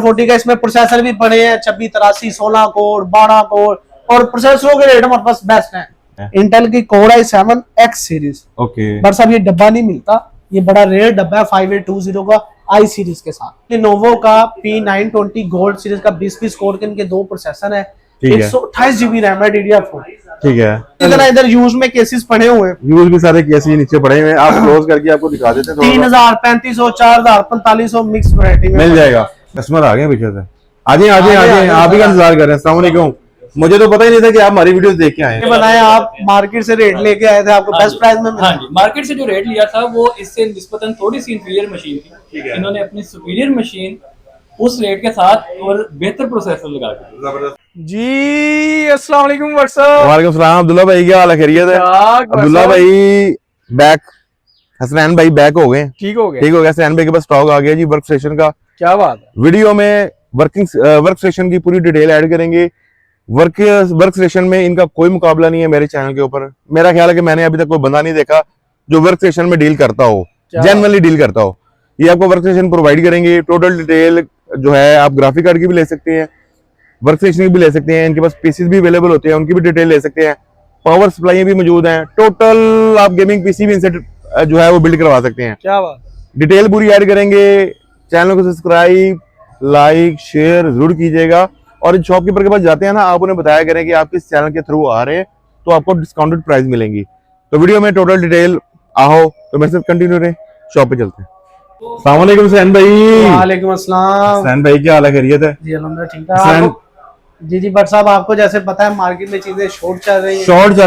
40 का इसमें प्रोसेसर भी पड़े हैं 2683 16 कोर 12 कोर और प्रोसेसरों के रेट हमारे पास बेस्ट है। इंटेल की core i7 X series. Okay but साहब ये डब्बा नहीं मिलता, ये बड़ा रेयर डब्बा है 5820 का i सीरीज के साथ। Lenovo का P920 गोल्ड सीरीज का 20 कोर के इनके दो प्रोसेसर है, 128 GB रैम है DDR4। ठीक है। इधर यूज में केसेस पड़े हुए हैं, यूज भी सारे केसेस नीचे पड़े हुए हैं, आप क्लोज करके आपको दिखा देते हैं। 3000 3500 4000 4500 मिक्स वैरायटी में मिल जाएगा। कस्टमर आ गए पीछे से, आजे आजे आजे, आप ही का इंतजार कर रहे हैं। अस्सलाम वालेकुम। मुझे तो पता ही नहीं था कि आप हमारी वीडियोस देख के आए हैं। बनाए आप मार्केट से रेट लेके आए थे, आपको बेस्ट प्राइस में मिला। हाँ जी, मार्केट से जो रेट लिया था वो इससे निस्बतन थोड़ी सी इंफीरियर मशीन थी। इन्होंने अपनी सुपीरियर मशीन उस रेट के साथ और बेहतर प्रोसेसर लगा दिया। जी अस्सलाम वालेकुम व्हाट्सअप। वालेकुम सलाम। अब्दुल्ला भाई क्या हाल है, खैरियत है? अब्दुल्ला भाई बैक, हसनैन भाई बैक हो गए, ठीक हो गया, ठीक हो गया। हसनैन भाई के पास स्टॉक आ गया जी वर्क स्टेशन का। क्या बात है। वीडियो में वर्क स्टेशन की पूरी डिटेल ऐड करेंगे। वर्क स्टेशन में इनका कोई मुकाबला नहीं है मेरे चैनल के ऊपर। मेरा ख्याल है कि मैंने अभी तक कोई बंदा नहीं देखा जो वर्क स्टेशन में डील करता हो, जेन्युइनली डील करता हो। ये आपको वर्क स्टेशन प्रोवाइड करेंगे, टोटल डिटेल जो है। आप ग्राफिक कार्ड की भी ले सकते हैं, वर्क स्टेशन की भी ले सकते हैं, इनके पास पीसीज भी अवेलेबल होते हैं, उनकी भी डिटेल ले सकते हैं। पावर सप्लाई भी मौजूद हैं, टोटल आप गेमिंग पीसी भी इनसे जो है वो बिल्ड करवा सकते हैं। क्या बात, डिटेल पूरी ऐड करेंगे। चैनल को सब्सक्राइब लाइक शेयर जरूर कीजिएगा। और शॉपकीपर के पास जाते हैं ना, आप उन्हें बताया करें कि आप किस चैनल के थ्रू आ रहे हैं, तो आपको डिस्काउंटेड प्राइस मिलेंगी। तो वीडियो में टोटल डिटेल आओ तो मेरे साथ कंटिन्यू रहे, शॉप पे चलते हैं। अस्सलाम वालेकुम सैन भाई। वालेकुम अस्सलाम। सैन भाई क्या हाल है, खैरियत है? जी अल्हम्दुलिल्लाह ठीक है। जी जी बट साहब आपको जैसे पता है मार्केट में चीजें शॉर्ट चल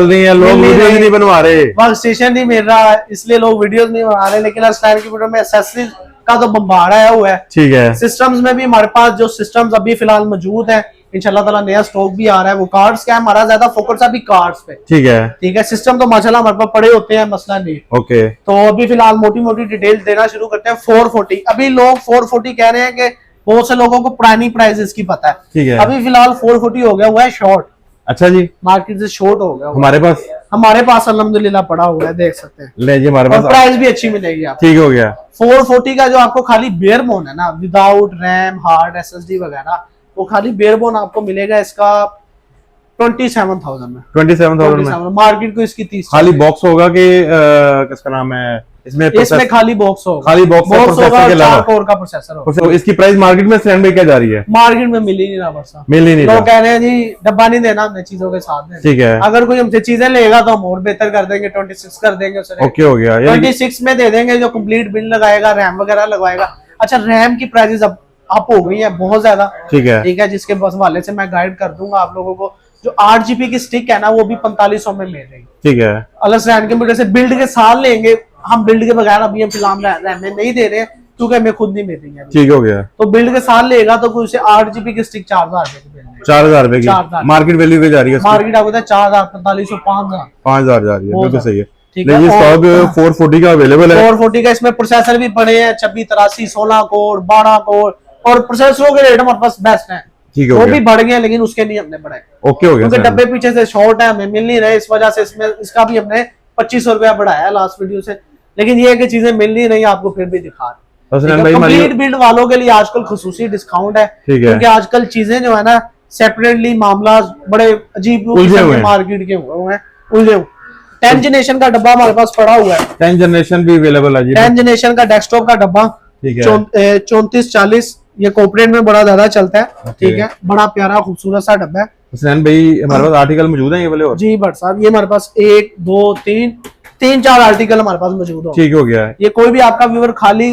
रही हैं, लोग वीडियो नहीं बनवा रहे, वर्क स्टेशन नहीं मिल रहा, इसलिए लोग वीडियोस नहीं बना रहे। लेकिन अस्सलाम की वीडियो में एक्सेसरीज का तो बम्बार आया हुआ है। ठीक है। सिस्टम्स में भी हमारे पास जो सिस्टम्स अभी फिलहाल मौजूद है, इंशाल्लाह ताला नया स्टॉक भी आ रहा है। वो कार्ड्स क्या है, हमारा ज्यादा फोकस है अभी कार्ड्स पे। ठीक है, ठीक है। सिस्टम तो माशाल्लाह हमारे पास पड़े होते हैं, मसला नहीं। ओके। तो अभी फिलहाल मोटी मोटी डिटेल देना शुरू करते हैं। 440 अभी लोग 440 कह रहे हैं कि बहुत से लोगों को पुरानी प्राइस इसकी पता है। ठीक है। अभी फिलहाल 440 हो गया हुआ है शॉर्ट। अच्छा जी, मार्केट से शॉर्ट हो गया। हमारे पास अल्हम्दुलिल्लाह पड़ा हुआ है, देख सकते हैं। ले जी, हमारे पास प्राइस भी अच्छी मिलेगी आपको। ठीक हो गया। 440 का जो आपको खाली बेयर बोन है ना, विदाउट रैम हार्ड एसएसडी वगैरह, वो खाली बेयर बोन आपको मिलेगा इसका 27,000 में। 27,000 में मार्केट को इसकी 30 खाली बॉक्स होगा कि किसका नाम है इसमें खाली बॉक्स होगा। खाली बॉक्स होगा, 4 कोर का प्रोसेसर होगा। तो इसकी प्राइस मार्केट में सैन भाई क्या जा रही है? मार्केट में मिल ही नहीं रहा बरसा, मिल ही नहीं रहा। लोग कह रहे हैं जी डब्बा नहीं देना हमने, चीजों के साथ देना। ठीक है। अगर कोई हमसे चीजें लेगा तो हम और बेहतर कर देंगे, 26 कर देंगे उसे। ओके हो गया। 26 में दे देंगे जो कंप्लीट बिल लगाएगा, रैम वगैरह लगवाएगा। अच्छा रैम की प्राइसेस अब अप हो गई है बहुत ज्यादा। ठीक है, ठीक है, जिसके बस वाले से मैं गाइड कर दूंगा आप लोगों को। जो 8 GB की स्टिक है ना, वो भी 4500 में मिल रही है। ठीक है। अलग कंप्यूटर से बिल्ड के साथ लेंगे हम, बिल्ड के बगैर अभी हम फिलहाल रैम में नहीं दे रहे हैं क्योंकि हमें खुद नहीं मिल रही है। ठीक हो गया। तो बिल्ड के साथ लेगा तो कुछ 8 GB की स्टिक 4000 रुपए 4000 रुपए की मार्केट वैल्यू पे जा रही है। मार्केट आपको 4000 4500 5000 जा रही है। बिल्कुल सही है। ठीक है। स्टॉक 440 का अवेलेबल है। 440 का इसमें प्रोसेसर भी पड़े हैं 2683 16 कोर 12 कोर और प्रोसेसरों के रेट हमारे पास बेस्ट है। ठीक है, वो भी बढ़ गए लेकिन उसके नहीं हमने बढ़ाए। ओके हो गया। क्योंकि डब्बे पीछे से शॉर्ट है, हमें मिल नहीं रहे, इस वजह से इसमें इसका भी हमने 2500 रुपया बढ़ाया लास्ट वीडियो से। लेकिन ये है कि चीजें मिल नहीं रही, आपको फिर भी दिखा रहे। कंप्लीट बिल्ड वालों के लिए आजकल खुसूसी डिस्काउंट है, क्योंकि आजकल चीजें जो है ना सेपरेटली मामला बड़े अजीब मार्केट के हुए हैं उलझे। 10 जनरेशन का डब्बा हमारे पास पड़ा हुआ है। 10 जनरेशन भी अवेलेबल है जी। 10 जनरेशन का डेस्कटॉप का डब्बा 3440, ये कॉर्पोरेट में बड़ा ज्यादा चलता है। ठीक है, बड़ा प्यारा खूबसूरत सा डब्बा है। हुसैन भाई हमारे पास आर्टिकल मौजूद है ये वाले? जी भट्ट साहब, ये हमारे पास 1 2 3 4 आर्टिकल हमारे पास मौजूद हो। ठीक हो गया। ये कोई भी आपका व्यूअर खाली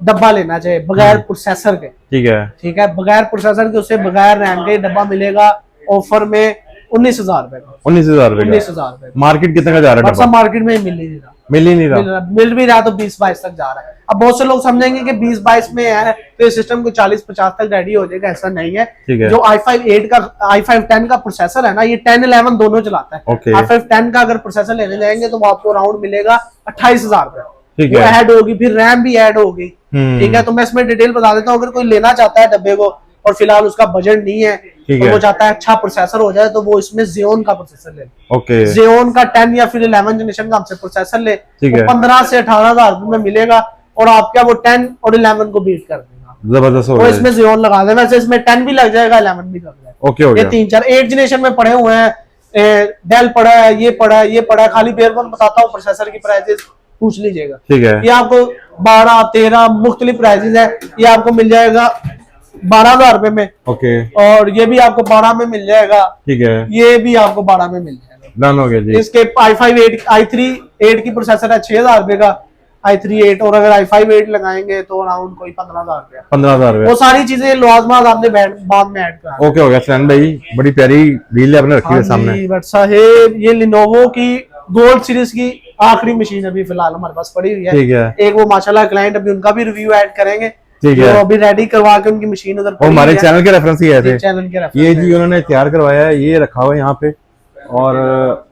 डब्बा लेना चाहिए बगैर प्रोसेसर के। ठीक है। ठीक है, बगैर प्रोसेसर के उसे बगैर रैम के डब्बा मिलेगा ऑफर में 19,000 रुपए का। 19,000 रुपए? 19,000 रुपए। मार्केट कितने का जा रहा है? मार्केट में मिल ही नहीं रहा। मिल भी रहा तो 20-22 तक जा रहा है। अब बहुत से लोग समझेंगे कि 20-22 में है तो ये सिस्टम को 40-50 तक रेडी हो जाएगा, ऐसा नहीं है। जो i5 10 का प्रोसेसर है ना, ये 10-11 दोनों चलाता है। i5 10 का अगर प्रोसेसर लेने जाएंगे तो वो आपको राउंड मिलेगा 28,000 रुपए। वो ऐड होगी, फिर रैम भी ऐड होगी। ठीक है, तो मैं इसमें डिटेल बता देता हूँ। अगर कोई लेना चाहता है डब्बे को और फिलहाल उसका बजट नहीं है तो वो चाहता है अच्छा प्रोसेसर हो जाए, तो वो इसमें Xeon का प्रोसेसर ले। Xeon का 10 या फिर 11 जनरेशन का हमसे प्रोसेसर ले, 15 से 18,000 में मिलेगा और आप क्या वो 10 और 11 को बीट कर देगा। जबरदस्त हो वो गया। इसमें Xeon लगा दे, वैसे इसमें 10 भी लग जाएगा, 11 भी लग जाएगा। ओके हो ये गया। 3-4 8 जनरेशन में पड़े हुए हैं, डेल पड़ा है, ये पड़ा है, ये पड़ा है। खाली बेयरबोन बताता हूँ, प्रोसेसर की प्राइसेस पूछ लीजिएगा। ठीक है। ये आपको 12-13 मुख्तलिफ प्राइसेस है। ये आपको मिल जाएगा 12,000 रुपए में, ओके और ये भी आपको 12 में मिल जाएगा। ठीक है, ये भी आपको 12 में मिल जाएगा। डन हो गया जी। इसके i3 8 की प्रोसेसर है 6,000 रुपए का, i3 8, और अगर i5 8 लगाएंगे तो अराउंड कोई 15,000 रुपया। 15,000 वो रुपये। सारी चीजें लवाजमात आपने बाद में ऐड करा। ओके हो गया सैन भाई, बड़ी प्यारी डील आपने रखी है सामने। बट साहेब, ये लिनोवो की गोल्ड सीरीज की आखिरी मशीन अभी फिलहाल हमारे पास पड़ी हुई है। ठीक है। एक वो माशाल्लाह क्लाइंट, अभी उनका भी रिव्यू ऐड करेंगे। ठीक जो है। अभी रेडी करवा के उनकी मशीन उधर वो हमारे चैनल के रेफरेंस ही आए थे। चैनल के रेफरेंस ये जी उन्होंने तैयार करवाया है, ये रखा हुआ है यहाँ पे। और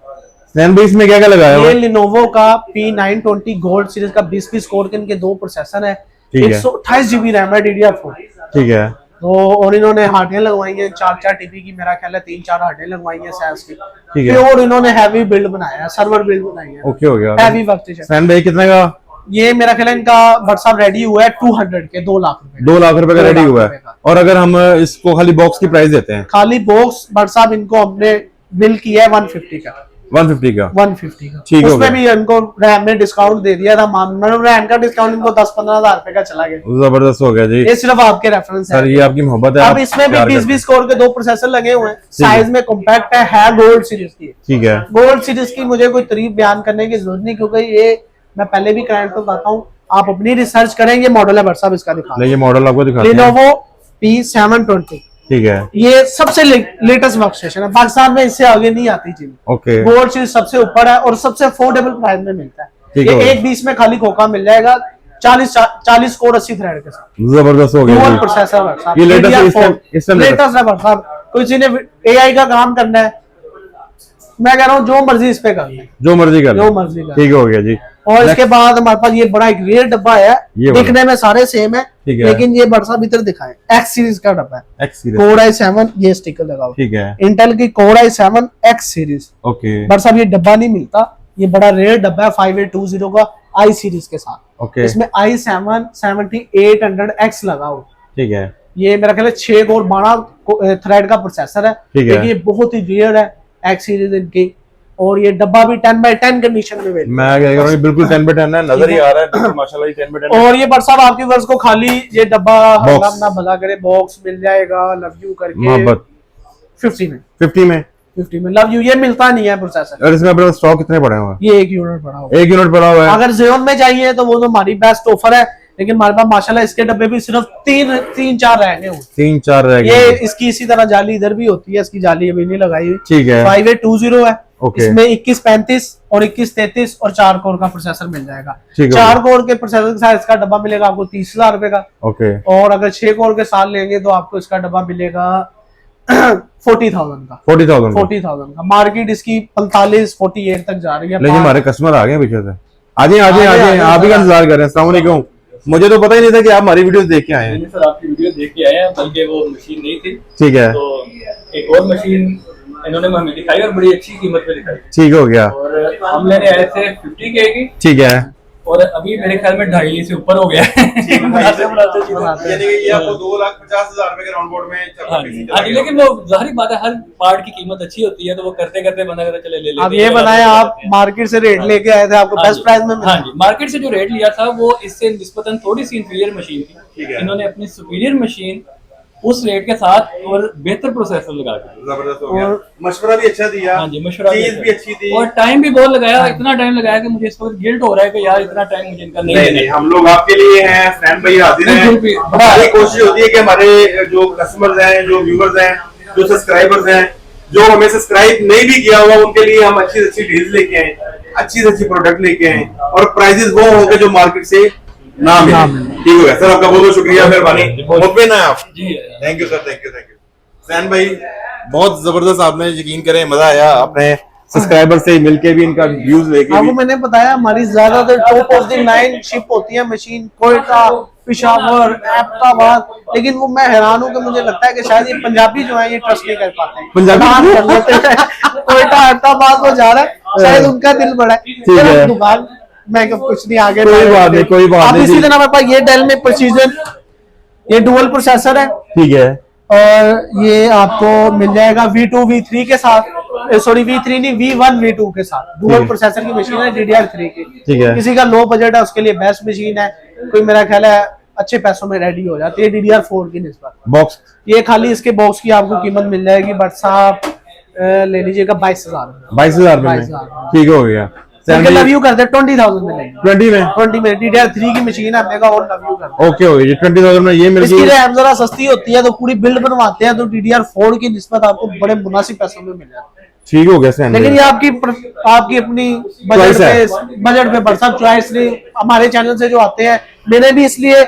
सैन भाई इसमें क्या क्या लगाया हुआ ये है? लिनोवो का P920 गोल्ड सीरीज का 20 कोर के इनके 2 प्रोसेसर है। ठीक है। 128 GB रैम है, DDR4। ठीक है। तो और इन्होंने हार्डें लगवाई हैं 4-4 TB की, मेरा ख्याल है 3-4 हार्डें लगवाई हैं सैस की। ठीक है। और इन्होंने हैवी बिल्ड बनाया है, सर्वर बिल्ड बनाई है, ओके हो गया। Heavy workstation. सैन भाई कितने का? ये मेरा ख्याल है इनका व्हाट्सएप रेडी हुआ है 200 के, 2 लाख रुपए। 2 लाख रुपए का 2 रेडी लाख हुआ रुपए है। का। और अगर हम इसको खाली बॉक्स की प्राइस देते हैं, खाली बॉक्स व्हाट्सएप इनको हमने बिल किया है 150 का। 150 का। 150 का। ठीक हो उसमें गया। भी इनको रैम में डिस्काउंट दे दिया था, मतलब रैम का डिस्काउंट इनको 10-15 रुपए का चला गया। जबरदस्त हो गया जी। ये सिर्फ आपके रेफरेंस है। सर ये आपकी मोहब्बत है। अब आप इसमें भी प्यार 20 कोर के 2 प्रोसेसर लगे हुए हैं, है। साइज में कॉम्पैक्ट है गोल्ड सीरीज की। ठीक है। गोल्ड सीरीज की मुझे कोई तारीफ बयान करने की जरूरत नहीं, क्योंकि ये मैं पहले भी क्लाइंट को बताता हूँ, आप अपनी रिसर्च करेंगे। मॉडल है व्हाट्सएप इसका दिखा, नहीं ये मॉडल आपको दिखाते हैं। Lenovo P720। ठीक है। ये सबसे लेटेस्ट वर्कस्टेशन है, पाकिस्तान में इससे आगे नहीं आती चीज। ओके। गोल्ड सीरीज सबसे ऊपर है और सबसे अफोर्डेबल प्राइस में मिलता है। ठीक ये है। 120 में खाली खोखा मिल जाएगा, 40 कोर 80 थ्रेड के साथ। जबरदस्त हो गया डुअल जी। प्रोसेसर व्हाट्सएप, ये लेटेस्ट लेटेस्ट है व्हाट्सएप। किसी ने AI का काम करना है, मैं कह रहा हूँ जो मर्जी इस पे कर ले, जो मर्जी कर लो। जो मर्जी कर। ठीक हो गया जी। और इसके बाद हमारे पास ये बड़ा एक रेयर डब्बा है, ये वाला। दिखने में सारे सेम है, ठीक है। लेकिन ये व्हाट्सएप इधर दिखाए X सीरीज का डब्बा है। X series. कोर i7 ये स्टिकर लगा हुआ, ठीक है। इंटेल की core i7 X series. Okay. WhatsApp ये डब्बा नहीं मिलता, ये बड़ा रेयर डब्बा है 5820 का i सीरीज के साथ। ओके। इसमें i7 7800X लगा हुआ। ठीक है। ये मेरा ख्याल है 6 कोर 12 थ्रेड का प्रोसेसर है। ठीक है। लेकिन ये बहुत ही रेयर है X सीरीज इनकी, और ये डब्बा भी 10x10 कंडीशन में मिल। मैं कह रहा हूँ बिल्कुल 10/10 है, नजर ही आ रहा है बिल्कुल माशाल्लाह, ये 10/10 है। और ये व्हाट्सएप आपके वर्ष को खाली ये डब्बा Box। अल्लाह ना भला करे, बॉक्स मिल जाएगा लव यू करके मोहब्बत 50 में। 50 में। लव यू ये मिलता नहीं है प्रोसेसर। और इसमें अपने स्टॉक कितने पड़े हुए हैं? ये 1 यूनिट पड़ा होगा। 1 यूनिट पड़ा हुआ है। अगर Xeon में चाहिए तो वो तो हमारी बेस्ट ऑफर है, लेकिन हमारे पास माशाल्लाह इसके डब्बे भी सिर्फ 3-4 रह गए हुए। 3-4 रह ये गए। इसकी इसी तरह जाली इधर भी होती है, इसकी जाली अभी नहीं लगाई हुई। ठीक है। 5820 है। ओके। इसमें 2135 और 2133 और 4 कोर का प्रोसेसर मिल जाएगा। ठीक है। 4 कोर के प्रोसेसर के साथ इसका डब्बा मिलेगा आपको 30,000 रुपए का। ओके। और अगर 6 कोर के साथ लेंगे तो आपको इसका डब्बा मिलेगा 40,000 का। 40,000 का। मार्केट इसकी 45-48 तक जा रही है। लेकिन हमारे कस्टमर आ गए पीछे से। आ जाए आप ही का इंतजार कर रहे हैं। अस्सलाम वालेकुम। मुझे तो पता ही नहीं था कि आप हमारी वीडियो देख के आए हैं। नहीं सर, आपकी वीडियो देख के आए हैं, बल्कि वो मशीन नहीं थी ठीक है। तो एक और मशीन इन्होंने हमें दिखाई और बड़ी अच्छी कीमत पे दिखाई, ठीक हो गया। और हम लेने आए थे 50K की, ठीक है। और अभी मेरे ख्याल में 2.5 से ऊपर हो गया है। यानी कि ये आपको 2,50,000 रुपए के राउंड बोर्ड में हाँ जी, लेकिन वो जाहिर बात है, हर पार्ट की कीमत अच्छी होती है, तो वो करते करते बंदा कहता चले ले लेते अब ये बताएं, आप मार्केट से रेट लेके आए थे, आपको बेस्ट प्राइस में मिला? हाँ जी, मार्केट से जो रेट लिया था वो इससे निस्बतन थोड़ी सी इंफीरियर मशीन थी। इन्होंने अपनी सुपीरियर मशीन उस रेट के साथ और बेहतर प्रोसेसर लगा दिया। जबरदस्त हो गया। मशवरा भी अच्छा दिया। हाँ जी, मशवरा चीज भी अच्छी थी और टाइम भी बहुत लगाया। इतना टाइम लगाया कि मुझे इस वक्त गिल्ट हो रहा है कि यार इतना टाइम मुझे इनका नहीं देना। हम लोग आपके लिए हैं, फैन भाई हाजिर हैं। हमारी कोशिश होती है कि हमारे जो कस्टमर्स हैं, जो व्यूअर्स हैं, जो सब्सक्राइबर्स हैं, जो हमें सब्सक्राइब नहीं भी किया हुआ, उनके लिए हम अच्छी से अच्छी डील्स लेके आए, अच्छी से अच्छी प्रोडक्ट लेके आए, और प्राइजेस वो होंगे जो मार्केट से ना मिले। ठीक हो गया सर, आपका बहुत बहुत शुक्रिया, मेहरबानी। मुतमिन है आप? जी thank you sir, thank you. सैन भाई बहुत जबरदस्त, आपने यकीन करें मजा आया अपने सब्सक्राइबर से मिलके भी, इनका व्यूज लेके आपको भी। मैंने बताया हमारी ज्यादातर top of the line ship होती है मशीन कोयटा, पेशावर, एबटाबाद, लेकिन वो मैं हैरान हूँ कि मुझे लगता है कि शायद ये पंजाबी जो है ये ट्रस्ट नहीं कर पाते हैं। पंजाबी कर लेते हैं, कोयटा एबटाबाद को जा रहा है, शायद उनका दिल बड़ा है। ठीक है। दुकान मैं कब कुछ नहीं आगे कोई बात नहीं, कोई बात आप नहीं इसी जी। तरह मेरे पास ये डेल में प्रिसीजन ये डुअल प्रोसेसर है ठीक है, और ये आपको मिल जाएगा V2 V3 के साथ, सॉरी V3 नहीं V1 V2 के साथ। डुअल प्रोसेसर की मशीन है DDR3 की। ठीक है। किसी का लो बजट है उसके लिए बेस्ट मशीन है, कोई मेरा ख्याल है अच्छे पैसों में रेडी हो जाती है DDR4 की निस्बत। बॉक्स ये खाली इसके बॉक्स की आपको कीमत मिल जाएगी बट साहब ले लीजिएगा 22,000 22,000 में। 22,000 ठीक हो गया। लव करते हैं 20,000 में लेंगे। 20 में 20 में DDR3 की मशीन है, हमने कहा और लव करते हैं। ओके हो गया जी, 20,000 में ये मिल इसकी गई। रैम जरा सस्ती होती है तो पूरी बिल्ड बनवाते हैं तो DDR4 की निस्बत आपको बड़े मुनासिब पैसों में मिल जाता है। ठीक हो गया सैन लेकिन भाई। ये आपकी अपनी बजट पे बरसा चॉइस नहीं। हमारे चैनल से जो आते हैं, मैंने भी इसलिए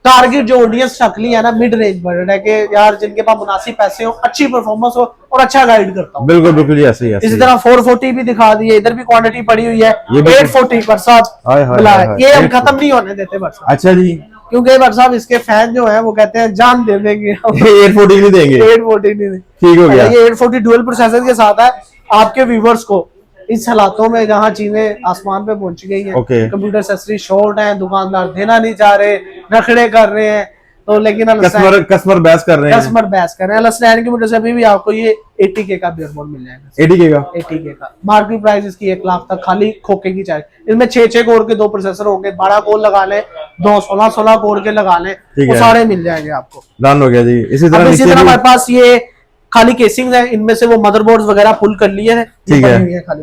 टारगेट जो ऑडियंस शक्ली है ना मिड रेंज बजट है कि यार जिनके पास मुनासिब पैसे हो, अच्छी परफॉर्मेंस हो और अच्छा गाइड करता हूँ। बिल्कुल बिल्कुल जी, ऐसे ही इसी तरह 440 भी दिखा दिए, इधर भी क्वांटिटी पड़ी हुई है। ये भी 840 बरसात हाय हाय बुला हाय है। हाय, ये हम 840 खत्म नहीं होने देते बरसात, अच्छा जी, क्योंकि बरसात इसके फैन जो है वो कहते हैं जान दे देंगे हम। 840 नहीं देंगे। 840 नहीं। ठीक हो गया। ये 840 डुअल प्रोसेसर के साथ है। आपके व्यूवर्स को इस हालातों में जहाँ चीजें आसमान पे पहुंच गई हैं, ओके। कंप्यूटर एक्सेसरी शॉर्ट है, दुकानदार देना नहीं चाह रहे, नखड़े कर रहे हैं, तो लेकिन कस्टमर बहस कर रहे हैं। कस्टमर बैस कर रहे हैं। अलस्टैंड की वजह से अभी भी आपको ये 80K का बियरबोर्ड मिल जाएगा। 80K का 80K का मार्केट प्राइस इसकी 1 लाख तक खाली खोखे की चाहिए। इसमें 6 कोर के 2 प्रोसेसर होंगे, 12 कोर लगा लें, 2 16 कोर के लगा लें, वो सारे मिल जाएंगे आपको। डन हो गया जी। इसी इसी तरह तरह हमारे पास ये खाली केसिंग है, इनमें से वो मदरबोर्ड वगैरह पुल कर लिए हैं। ठीक है,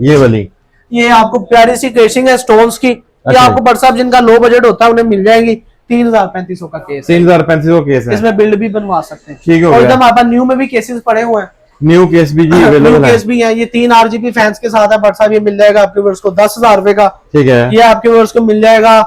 ये वाली ये आपको प्यारी सी केसिंग है स्टोन्स की। ये आपको बरसात जिनका लो बजट होता है उन्हें मिल जाएंगी। 3,3500 का केस, 3,3500 केस है। इसमें बिल्ड भी बनवा सकते हैं। ठीक हो और गया। इधर हमारे पास न्यू में भी केसेस पड़े हुए हैं, न्यू केस भी जी न्यू अवेलेबल है। केस भी है। ये 3 RGB फैंस के साथ है बरसात, ये मिल जाएगा आपके व्यूअर्स को 10,000 रुपए का। ठीक है, ये आपके व्यूअर्स को मिल जाएगा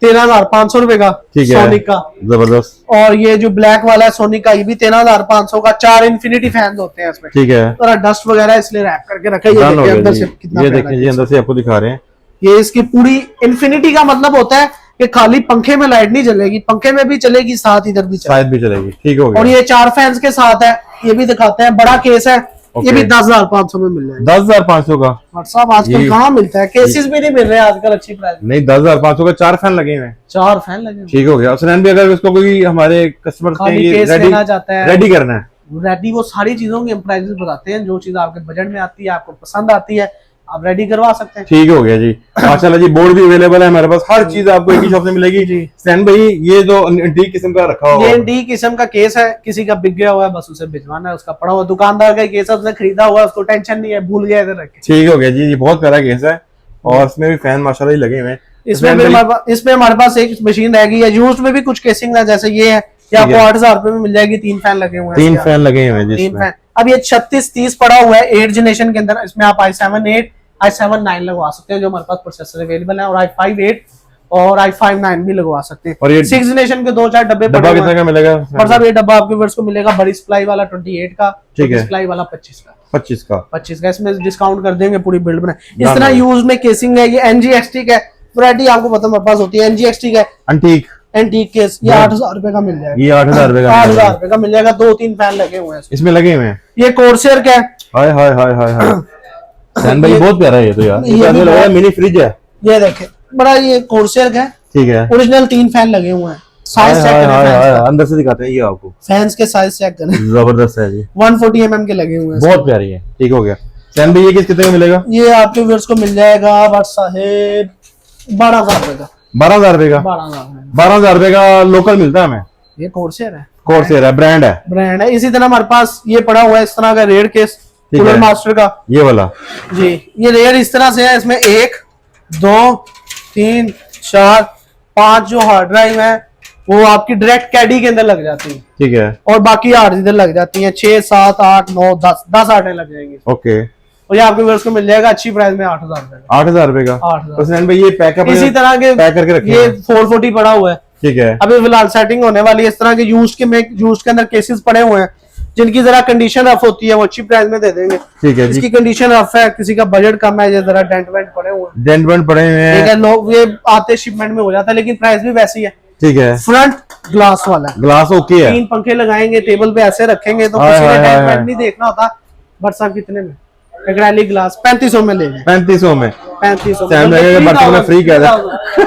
13,500 रुपए का। ठीक है, सोनिक का जबरदस्त। और ये जो ब्लैक वाला है सोनिक का, ये भी 13,500 का। 4 इन्फिनिटी फैंस होते हैं इसमें। ठीक है, थोड़ा डस्ट वगैरह इसलिए रैप करके रखा है। ये डन हो देखिए गया अंदर जी। से कितना ये प्यारा देखिए जी, है। अंदर से आपको दिखा रहे हैं। ये इसकी पूरी इन्फिनिटी का मतलब होता है कि खाली पंखे में लाइट नहीं जलेगी, पंखे में भी चलेगी, साथ इधर भी चलेगी। शायद भी चलेगी। ठीक हो और गया। ये 4 फैंस के साथ है, ये भी दिखाते हैं। बड़ा केस है, ये भी 10,500 में मिल जाएगा। 10,500 का व्हाट्सएप आजकल कहाँ मिलता है, केसेस भी नहीं मिल रहे आजकल अच्छी प्राइस में। नहीं, 10,500 का 4 फैन लगे हुए हैं। 4 फैन लगे हुए। ठीक हो गया। उसने भी अगर इसको कोई हमारे कस्टमर खाली केस लेना चाहता है, रेडी करना है, रेडी, वो सारी चीजों की हम प्राइसेस बताते हैं। जो चीज आपके बजट में आती है, आपको पसंद आती है, आप रेडी करवा सकते हैं। ठीक हो गया जी। माशाल्लाह जी, बोर्ड भी अवेलेबल है हमारे पास। हर चीज आपको एक ही शॉप से मिलेगी जी। सैन भाई, ये जो एंटीक किस्म का रखा हुआ ये है, डी किस्म का केस है, किसी का बिक गया हुआ है, बस उसे भिजवाना है। उसका पड़ा हुआ दुकानदार का केस है, उसने खरीदा हुआ है, उसको टेंशन नहीं है, भूल गया इधर रखे। ठीक हो गया जी। ये बहुत प्यारा केस है और इसमें भी फैन माशाल्लाह लगे हुए हैं। इसमें हमारे पास एक मशीन रह गई है यूज्ड में भी कुछ केसिंग है, जैसे ये है, ये आपको 8,000 रुपए में मिल जाएगी। 3 फैन लगे हुए हैं, 3 फैन लगे हुए हैं जी 3 इसमें। फैन। अब ये 3630 पड़ा हुआ है 8 जनरेशन के अंदर। इसमें आप i7 8 i7 9 लगवा सकते हैं, जो हमारे पास प्रोसेसर अवेलेबल है, और i5 8 और i5 9 भी लगवा सकते हैं। और ये 6 जनरेशन के 2-4 डब्बे डब्बा कितने का मिलेगा? और साहब ये डब्बा आपके व्यूअर्स को मिलेगा बड़ी सप्लाई वाला 28 का, ठीक है, सप्लाई वाला 25 का। 25 का 25 का इसमें डिस्काउंट कर देंगे, पूरी बिल्ड बना। इस डन तरह है। यूज में केसिंग है। ये NGXT का वैरायटी आपको पता हमारे पास होती है। NGXT का एंटीक एंटीक केस, ये 8,000 रुपए का मिल जाएगा। ये 8,000 रुपए का 8,000 रुपए का मिल जाएगा। 2-3 फैन लगे हुए हैं इसमें लगे हुए हैं। ये कोर्सेर का है। हाय हाय हाय हाय हाय। सैन भाई बहुत प्यारा है ये तो यार। ये ये भी लग रहा है मिनी फ्रिज है। ये देखें, बड़ा ये कोर्सेर का है। ठीक है। ओरिजिनल 3 फैन लगे हुए हैं। साइज चेक हाय हाय हाय, करें, अंदर से दिखाते हैं ये आपको। फैंस के साइज चेक करें। जबरदस्त है जी। 140 mm के लगे हुए हैं। बहुत प्यारी है। ठीक हो गया। सैन भाई, ये कितने का मिलेगा? ये आपके व्यूअर्स को मिल जाएगा बट साहेब 12,000 रुपए का। 12,000 रुपए का। 12,000 रुपए का लोकल मिलता है हमें। ये कोर्सेर है, कोर्सेर है, ब्रांड है, ब्रांड है। इसी तरह हमारे पास ये पड़ा हुआ है इस तरह का रेयर केस, कूलर मास्टर का, ये वाला जी। ये रेयर इस तरह से है, इसमें 1 2 3 4 5 जो हार्ड ड्राइव है वो आपकी डायरेक्ट कैडी के अंदर लग जाती है। ठीक है। और बाकी हार्ड इधर लग जाती है। 6 7 8 9 10 आटे लग जाएंगे। ओके। और ये आपके व्यूअर्स को मिल जाएगा अच्छी प्राइस में 8,000 रुपए का। 8,000 रुपए का। 8,000। तो सैन भाई, ये पैकअप इसी तरह के पैक करके रखिए। ये 440 पड़ा हुआ है। ठीक है। अभी फिलहाल सेटिंग होने वाली है। इस तरह के यूज्ड के अंदर केसेस पड़े हुए हैं, जिनकी जरा कंडीशन रफ होती है, वो अच्छी प्राइस में दे देंगे। ठीक है जी। इसकी कंडीशन रफ है, किसी का बजट कम है, ये जरा डेंट वेंट पड़े हुए हैं, डेंट वेंट पड़े हुए ठीक हैं। है। लोग ये आते शिपमेंट में हो जाता है, लेकिन प्राइस भी वैसी है। ठीक है। फ्रंट ग्लास वाला है, ग्लास ओके है। 3 पंखे लगाएंगे, टेबल पे ऐसे रखेंगे तो हाय किसी ने हाय डेंट हाय। वेंट नहीं देखना होता। बट साहब कितने में? एक्रेलिक ग्लास 3500 में ले लें। 3500 में। 3500 सैम लगेगा बर्तन में फ्री कह रहा है।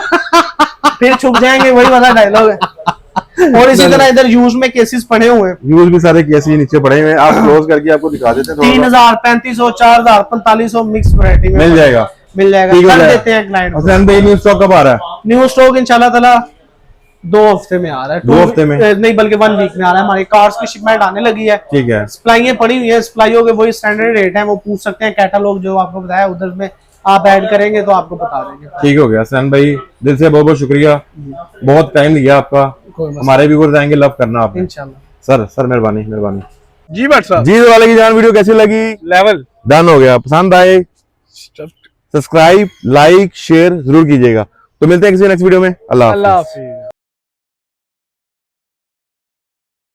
फिर छुप जाएंगे, वही वाला डायलॉग है। और इसी तरह इधर यूज में केसेस पड़े हुए हैं, यूज भी सारे केस नीचे पड़े हुए हैं, आप क्लोज करके आपको दिखा देते हैं। 3000, 3500, 4000, 4500 मिक्स वैरायटी में मिल जाएगा, मिल जाएगा, ठीक हो कर जाएगा। देते हैं क्लाइंट को। हसन भाई न्यू स्टॉक कब आ रहा है? न्यू स्टॉक इंशाल्लाह ताला 2 हफ्ते में आ रहा है, 2 हफ्ते में? नहीं बल्कि 1 वीक में आ रहा है। हमारी कार्स की शिपमेंट आने लगी है, ठीक है, सप्लाइयां पड़ी हुई है, सप्लाइयों के वही स्टैंडर्ड रेट है, वो पूछ सकते हैं, कैटलॉग जो आपको बताया उधर में आप ऐड करेंगे तो आपको बता देंगे। ठीक हो गया हसन भाई, दिल से बहुत बहुत शुक्रिया, बहुत टाइम लिया आपका, कोई मसला हमारे व्यूअर्स आएंगे, लव करना आपने। इंशाल्लाह। सर मेहरबानी मेहरबानी जी भट्ट साहब, जी। वाले की जान वीडियो कैसी लगी? लेवल डन हो गया, पसंद आए सब्सक्राइब लाइक शेयर जरूर कीजिएगा। तो मिलते हैं किसी नेक्स्ट वीडियो में। अल्लाह हाफिज। अल्लाह हाफिज।